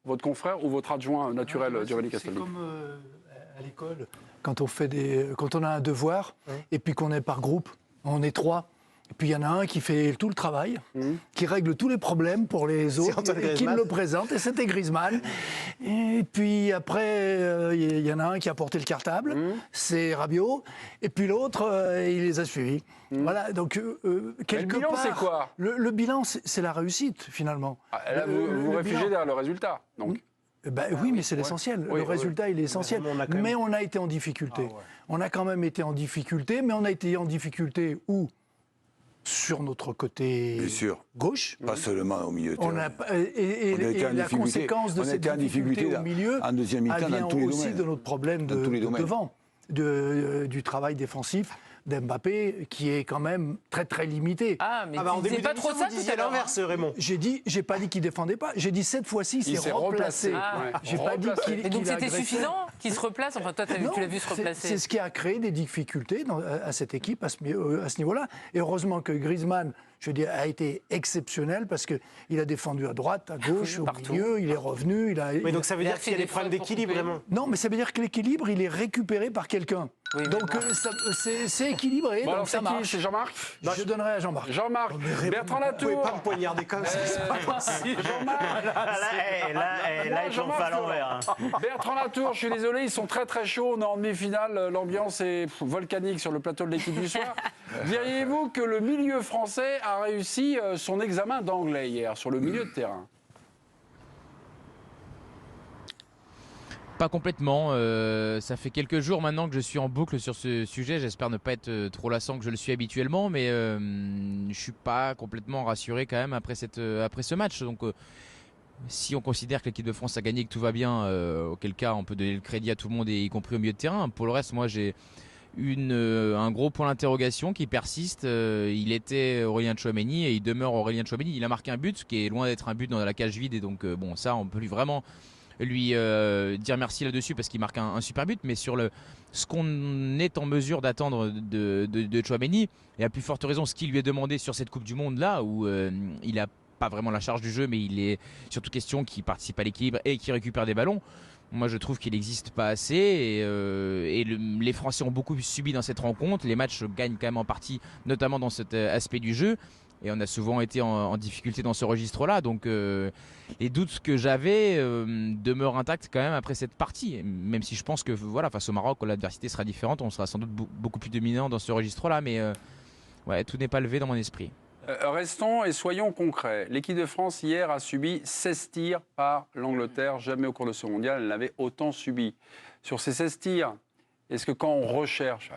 votre confrère ou votre adjoint naturel, Giovanni Castaldi? C'est comme à l'école, quand on a un devoir, et puis qu'on est par groupe, on est 3. Et puis il y en a un qui fait tout le travail, qui règle tous les problèmes pour les autres, et qui me le présente, et c'était Griezmann. Et puis après, il y en a un qui a porté le cartable, c'est Rabiot, et puis l'autre, il les a suivis. Voilà, donc quelque le bilan, part, c'est quoi? Le bilan, c'est la réussite, finalement. Là, vous réfugiez derrière le résultat, donc. Oui, mais c'est l'essentiel. Oui, le résultat, il est essentiel. Mais on a été en difficulté. On a quand même été en difficulté, mais on a été en difficulté où? Sur notre côté gauche. Pas seulement au milieu de terrain. Et la conséquence de cette difficulté au milieu, en deuxième mi-temps, elle vient dans tous les aussi domaines. de notre problème de devant, du travail défensif d'Mbappé, qui est quand même très très limité. Ah, mais c'est pas trop ça tout à l'heure. L'inverse, Raymond. J'ai pas dit qu'il défendait pas. J'ai dit cette fois-ci, il s'est replacé. J'ai pas dit qu'il. Et donc c'était suffisant qu'il se replace. Enfin, toi, tu l'as vu se replacer. C'est ce qui a créé des difficultés à cette équipe à ce niveau-là. Et heureusement que Griezmann, je veux dire, a été exceptionnel parce qu'il a défendu à droite, à gauche, au milieu, il est revenu. Mais donc ça veut dire qu'il y a des problèmes d'équilibre, vraiment. Non, mais ça veut dire que l'équilibre, il est récupéré par quelqu'un. Oui, donc c'est équilibré, Bon, donc alors ça marche. C'est Jean-Marc? Je donnerai à Jean-Marc. Jean-Marc, Bertrand Vous Latour. pouvez pas me poignarder comme ça, c'est pas possible. Jean-Marc. Là, ils sont pas à l'envers. Bertrand Latour, je suis désolé, ils sont très très chauds. On est en demi-finale, l'ambiance est volcanique sur le plateau de l'équipe du soir. Diriez-vous que le milieu français a réussi son examen d'anglais hier, sur le milieu de terrain? Pas complètement. Ça fait quelques jours maintenant que je suis en boucle sur ce sujet. J'espère ne pas être trop lassant que je le suis habituellement, mais je suis pas complètement rassuré quand même après ce match. Donc, si on considère que l'équipe de France a gagné et que tout va bien, auquel cas on peut donner le crédit à tout le monde, y compris au milieu de terrain. Pour le reste, moi j'ai un gros point d'interrogation qui persiste. Il était Aurélien Tchouaméni et il demeure Aurélien Tchouaméni. Il a marqué un but, ce qui est loin d'être un but dans la cage vide, et donc bon, ça on peut vraiment lui dire merci là-dessus parce qu'il marque un super but, mais sur ce qu'on est en mesure d'attendre de Tchouaméni, et à plus forte raison ce qui lui est demandé sur cette Coupe du Monde là où il n'a pas vraiment la charge du jeu, mais il est surtout question qu'il participe à l'équilibre et qu'il récupère des ballons. Moi je trouve qu'il n'existe pas assez, et les Français ont beaucoup subi dans cette rencontre. Les matchs gagnent quand même en partie, notamment dans cet aspect du jeu. Et on a souvent été en difficulté dans ce registre-là. Donc les doutes que j'avais demeurent intacts quand même après cette partie. Même si je pense que voilà, face au Maroc, l'adversité sera différente. On sera sans doute beaucoup plus dominant dans ce registre-là. Mais ouais, tout n'est pas levé dans mon esprit. Restons et soyons concrets. L'équipe de France hier a subi 16 tirs par l'Angleterre. Jamais au cours de ce mondial, elle n'avait autant subi. Sur ces 16 tirs, est-ce que quand on recherche,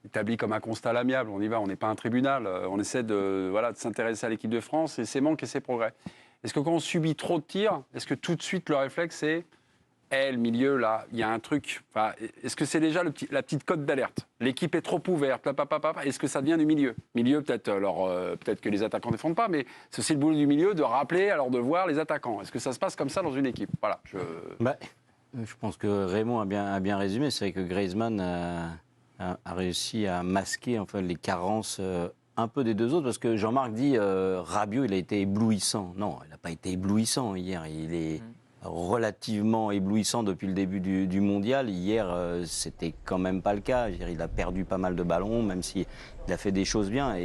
établi comme un constat à l'amiable, on y va, on n'est pas un tribunal, on essaie de s'intéresser à l'équipe de France et ses manques et ses progrès. Est-ce que quand on subit trop de tirs, est-ce que tout de suite le réflexe c'est le milieu là, il y a un truc, enfin, est-ce que c'est déjà la petite cote d'alerte? L'équipe est trop ouverte, est-ce que ça devient du milieu? Milieu peut-être, alors peut-être que les attaquants ne défendent pas, mais c'est aussi le boulot du milieu de rappeler à leur devoir les attaquants. Est-ce que ça se passe comme ça dans une équipe? Voilà. Je pense que Raymond a bien résumé. C'est vrai que Griezmann a réussi à masquer enfin, les carences un peu des deux autres, parce que Jean-Marc dit Rabiot, il a été éblouissant. Non, il n'a pas été éblouissant hier. Il est relativement éblouissant depuis le début du mondial. Hier, c'était quand même pas le cas. Il a perdu pas mal de ballons, même s'il a fait des choses bien.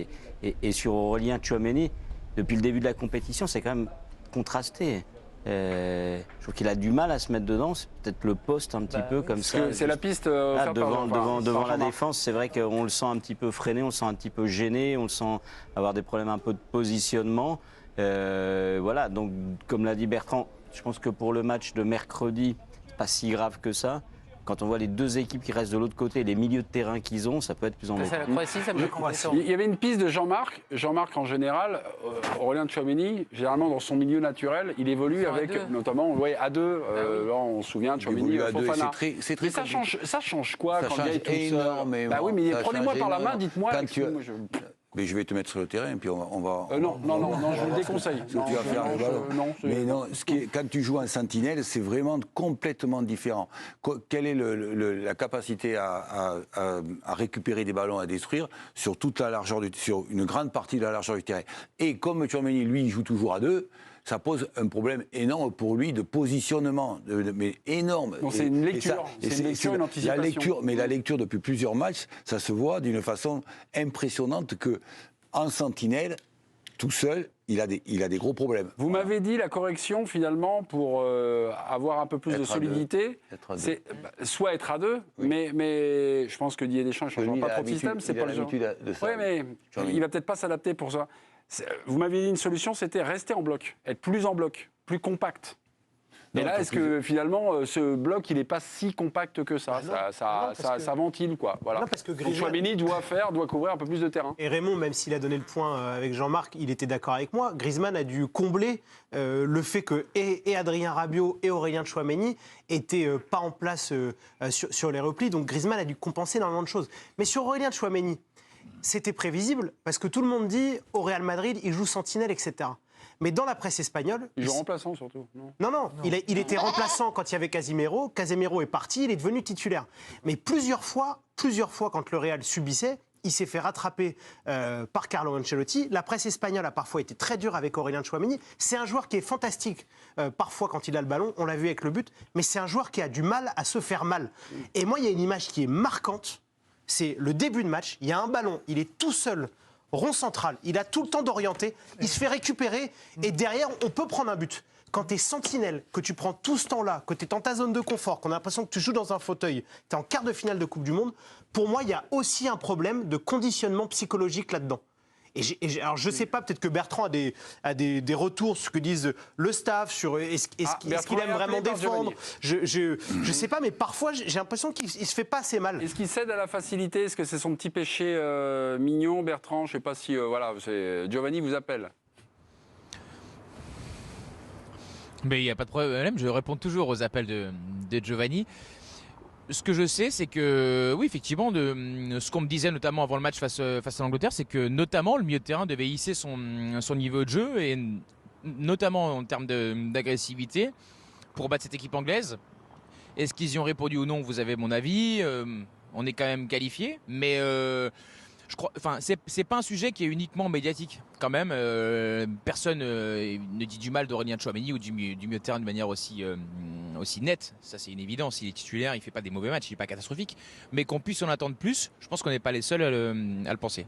Et sur Aurélien Tchouaméni, depuis le début de la compétition, c'est quand même contrasté. Je trouve qu'il a du mal à se mettre dedans. C'est peut-être le poste un petit peu comme ça. C'est la piste devant la défense. C'est vrai qu'on le sent un petit peu freiné, on le sent un petit peu gêné, on le sent avoir des problèmes un peu de positionnement. Voilà, donc comme l'a dit Bertrand, je pense que pour le match de mercredi, c'est pas si grave que ça. Quand on voit les deux équipes qui restent de l'autre côté, les milieux de terrain qu'ils ont, ça peut être plus embêtant. Il y avait une piste de Jean-Marc. Jean-Marc, en général, Aurélien Tchouaméni, généralement dans son milieu naturel, il évolue avec, notamment, à deux. Là, on se souvient, Tchouaméni, Fofana. C'est très ça change quoi ça quand change il y a tout énormément. Oui, mais prenez-moi par la main, dites-moi. Mais je vais te mettre sur le terrain, puis on va... Non, je vous le déconseille. Tu vas faire le ballon. Mais non, quand tu joues en sentinelle, c'est vraiment complètement différent. Quelle est la capacité à récupérer des ballons, à détruire sur toute la largeur sur une grande partie de la largeur du terrain. Et comme Tchouaméni, lui, il joue toujours à deux, ça pose un problème énorme pour lui de positionnement, mais énorme. Donc c'est une lecture, une anticipation. La lecture depuis plusieurs matchs, ça se voit d'une façon impressionnante que en sentinelle, tout seul, il a des gros problèmes. Vous m'avez dit la correction finalement pour avoir un peu plus de solidité, c'est soit être à deux, mais je pense que Didier Deschamps ne changera pas trop de système, c'est pas le genre. Oui, mais il va peut-être pas s'adapter pour ça. Vous m'aviez dit une solution, c'était rester en bloc, être plus en bloc, plus compact. Et là, est-ce que finalement, ce bloc, il n'est pas si compact que ça? Ça ventile, quoi. Voilà. Non, parce que Donc Tchouaméni doit couvrir un peu plus de terrain. Et Raymond, même s'il a donné le point avec Jean-Marc, il était d'accord avec moi. Griezmann a dû combler le fait que et Adrien Rabiot et Aurélien Tchouaméni étaient pas en place sur les replis. Donc Griezmann a dû compenser énormément de choses. Mais sur Aurélien Tchouaméni, c'était prévisible parce que tout le monde dit au Real Madrid, il joue sentinelle, etc. Mais dans la presse espagnole... Il joue remplaçant surtout. Non. Il était remplaçant quand il y avait Casemiro. Casemiro est parti, il est devenu titulaire. Mais plusieurs fois, quand le Real subissait, il s'est fait rattraper par Carlo Ancelotti. La presse espagnole a parfois été très dure avec Aurélien Tchouaméni. C'est un joueur qui est fantastique parfois quand il a le ballon, on l'a vu avec le but, mais c'est un joueur qui a du mal à se faire mal. Et moi, il y a une image qui est marquante, c'est le début de match, il y a un ballon, il est tout seul, rond central, il a tout le temps d'orienter, il se fait récupérer et derrière, on peut prendre un but. Quand tu es sentinelle, que tu prends tout ce temps-là, que tu es dans ta zone de confort, qu'on a l'impression que tu joues dans un fauteuil, tu es en quart de finale de Coupe du Monde, pour moi, il y a aussi un problème de conditionnement psychologique là-dedans. Alors, je ne sais pas, peut-être que Bertrand a des retours sur ce que disent le staff, sur est-ce qu'il aime vraiment défendre. Je ne sais pas, mais parfois, j'ai l'impression qu'il ne se fait pas assez mal. Est-ce qu'il cède à la facilité? Est-ce que c'est son petit péché mignon, Bertrand? Je ne sais pas si... Giovanni vous appelle. Mais il n'y a pas de problème, je réponds toujours aux appels de Giovanni. Ce que je sais, c'est que, oui, effectivement, ce qu'on me disait notamment avant le match face à l'Angleterre, c'est que notamment le milieu de terrain devait hisser son niveau de jeu, et notamment en termes d'agressivité, pour battre cette équipe anglaise. Est-ce qu'ils y ont répondu ou non? Vous avez mon avis. On est quand même qualifié, mais je crois, enfin, c'est pas un sujet qui est uniquement médiatique. Quand même, personne ne dit du mal d'Aurélien Tchouaméni ou du milieu de terrain de manière aussi nette. Ça, c'est une évidence. Il est titulaire, il fait pas des mauvais matchs, il est pas catastrophique. Mais qu'on puisse en attendre plus, je pense qu'on n'est pas les seuls à le penser.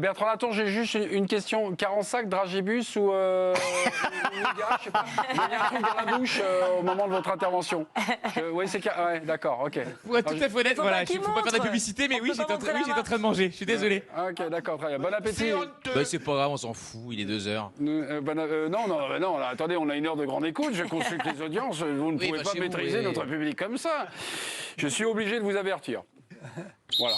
Bertrand Latour, j'ai juste une question. Carensac, Dragibus ou Niga, je sais pas. Il y a un truc dans la bouche au moment de votre intervention. Oui, c'est ouais, d'accord, ok. Pour être tout à fait honnête, voilà, il ne faut pas faire de la publicité, mais oui, j'étais en train de manger. Je suis désolé. Ok, d'accord, très bien. Bon appétit. C'est pas grave, on s'en fout, il est 2h. Non, là, attendez, on a 1 heure de grande écoute, je consulte les audiences, vous ne pouvez pas maîtriser notre public comme ça. Je suis obligé de vous avertir. Voilà.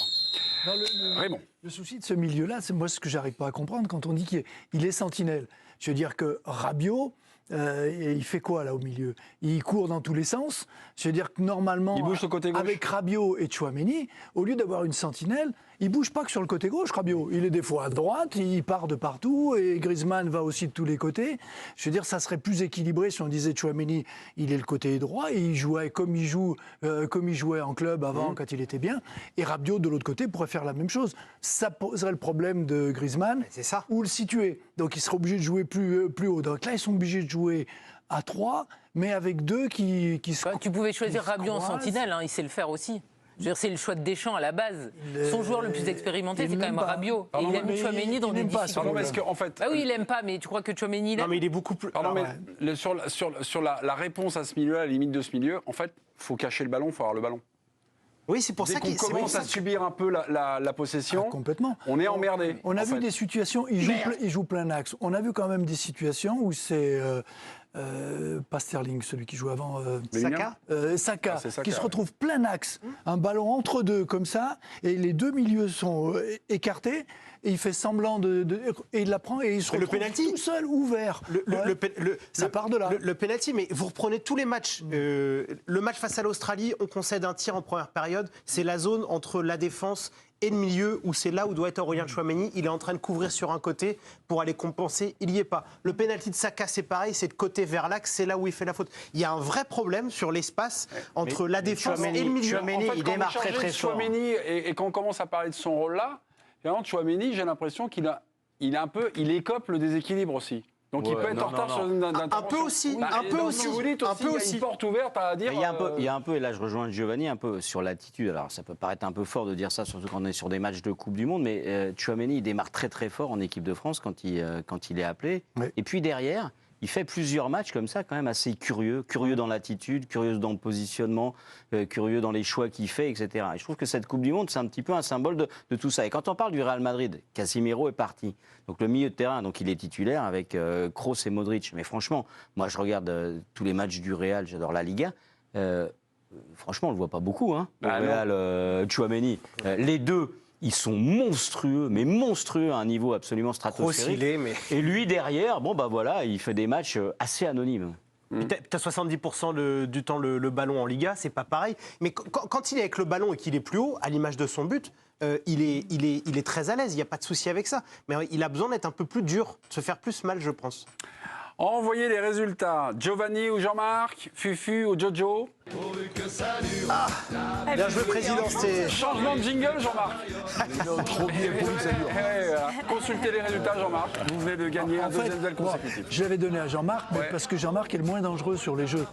Raymond. Le souci de ce milieu-là, c'est moi ce que j'arrive pas à comprendre quand on dit qu'il est sentinelle. Je veux dire que Rabiot, il fait quoi là au milieu? Il court dans tous les sens. Je veux dire que normalement, il bouge sur le côté gauche. Avec Rabiot et Tchouaméni, au lieu d'avoir une sentinelle, il bouge pas que sur le côté gauche, Rabiot. Il est des fois à droite, il part de partout, et Griezmann va aussi de tous les côtés. Je veux dire, ça serait plus équilibré si on disait Tchouaméni, il est le côté droit, et il jouait comme il jouait en club avant, quand il était bien. Et Rabiot, de l'autre côté, pourrait faire la même chose. Ça poserait le problème de Griezmann, c'est ça. Où le situer. Donc il serait obligé de jouer plus haut. Donc là, ils sont obligés de jouer à 3, mais avec 2 qui se... Tu pouvais choisir Rabiot en sentinelle, il sait le faire aussi. Je veux dire, c'est le choix de Deschamps à la base. Son joueur le plus expérimenté, c'est quand même Rabiot. Et il aime Tchouaméni dans des difficultés. Pardon, mais est-ce qu'en fait... Ah oui, il aime pas, mais tu crois que Tchouaméni... Non, mais il est beaucoup plus... Pardon, mais sur la réponse à ce milieu, à la limite de ce milieu, en fait, il faut cacher le ballon, il faut avoir le ballon. Oui, c'est pour Dès ça qu'on commence à subir un peu la possession, complètement. On est emmerdé. On a vu des situations, il joue plein axe. On a vu quand même des situations où c'est... pas Sterling, celui qui joue avant. Saka, qui se retrouve plein axe. Un ballon entre deux comme ça, et les 2 milieux sont écartés, et il fait semblant et il la prend, et il se retrouve tout seul, ouvert. Ça part de là. Le penalty, mais vous reprenez tous les matchs. Le match face à l'Australie, on concède un tir en première période. C'est la zone entre la défense et le milieu, où c'est là où doit être Aurélien Tchouaméni. Il est en train de couvrir sur un côté pour aller compenser, il n'y est pas. Le pénalty de Saka, c'est pareil, c'est de côté vers l'axe, c'est là où il fait la faute. Il y a un vrai problème sur l'espace entre la défense et le milieu. Tchouaméni, il démarre très très fort. Et quand on commence à parler de son rôle-là, Tchouaméni, j'ai l'impression qu'il écope le déséquilibre aussi. Donc il peut être en retard sur une intervention. Un peu aussi, un peu aussi. Vous dites aussi, il y a une porte ouverte à dire. Il y a un peu, et là je rejoins Giovanni, un peu sur l'attitude. Alors ça peut paraître un peu fort de dire ça, surtout quand on est sur des matchs de Coupe du Monde, mais Tchouaméni, il démarre très très fort en équipe de France quand il est appelé. Oui. Et puis derrière, il fait plusieurs matchs comme ça, quand même assez curieux dans l'attitude, curieux dans le positionnement, curieux dans les choix qu'il fait, etc. Et je trouve que cette Coupe du Monde, c'est un petit peu un symbole de tout ça. Et quand on parle du Real Madrid, Casemiro est parti. Donc le milieu de terrain, donc il est titulaire avec Kroos et Modric. Mais franchement, moi je regarde tous les matchs du Real, j'adore la Liga. Franchement, on le voit pas beaucoup, hein, le Real, Tchouaméni. Les deux. Ils sont monstrueux, mais monstrueux à un niveau absolument stratosphérique. Et lui, derrière, voilà, il fait des matchs assez anonymes. Tu as 70% du temps le ballon en Liga, c'est pas pareil. Mais quand il est avec le ballon et qu'il est plus haut, à l'image de son but, il est très à l'aise, il n'y a pas de souci avec ça. Mais il a besoin d'être un peu plus dur, de se faire plus mal, je pense. Envoyez les résultats. Giovanni ou Jean-Marc, Fufu ou Jojo. Bien joué, président. Changement de jingle, Jean-Marc. Trop bien pour que ça dure. Consultez les résultats, Jean-Marc. Vous venez de gagner un deuxième duel consécutif. Je l'avais donné à Jean-Marc, mais parce que Jean-Marc est le moins dangereux sur les jeux.